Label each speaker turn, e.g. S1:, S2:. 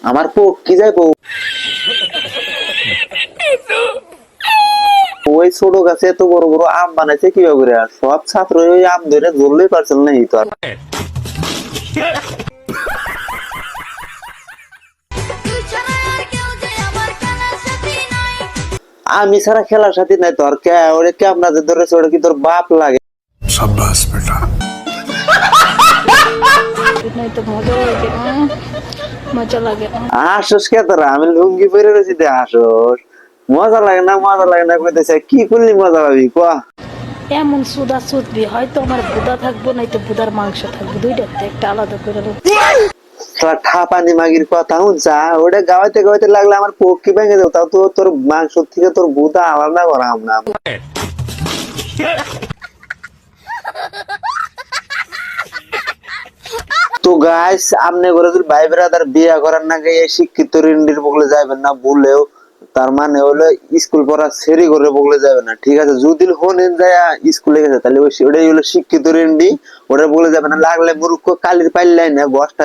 S1: আমার পোক কি যাইবো ওই ছোট গাছে এত বড় বড় আম বানাইছে কিভাবে করে? আর সব ছাত্র ওই আম ধরে ধরলেই পারছিল না তো আর আমি ছাড়া খেলার সাথী নাই তোর কে ওরে কে আপনাদের ধরেছে ওটা কি তোর বাপ লাগে?
S2: शाबाश बेटा
S3: মজা লাগে
S1: হাসোস কে তোরা? আমি লুঙ্গি পরে রয়েছি দে হাসোস। মজা লাগে না কইতেছে কি করলি মজা পাবি ক?
S3: এমন সুদা সুদবি হয়তো আমার বুদা থাকবো নয়তো বুদার মাংস থাকবো দুইটাতে একটা আলাদা করে
S1: তোরা ঠাপানি মাগির কথা হুনছা ওটা গাওয়াইতে গাওয়াইতে লাগলে আমার পক্ষী ভেঙে দেবো তাও তো তোর মাংস থেকে তোর বুদা আলাদা করা আমরা তো গাইস আপনি করে যদি ভাই ব্রাদার বিয়া করার না গিয়ে শিক্ষিত রিন্ডির বগলে যাবেন না বললেও তার মানে হলো স্কুল পড়া সেরি করে বগলে যাবে না, ঠিক আছে? যদি হনেন যায় স্কুলে গেছে তাহলে ওটাই হলো শিক্ষিত রিন্ডি, ওটা বলে যাবে না। লাগলে মূর্খ কালির পাইলাই না গোষ্ঠ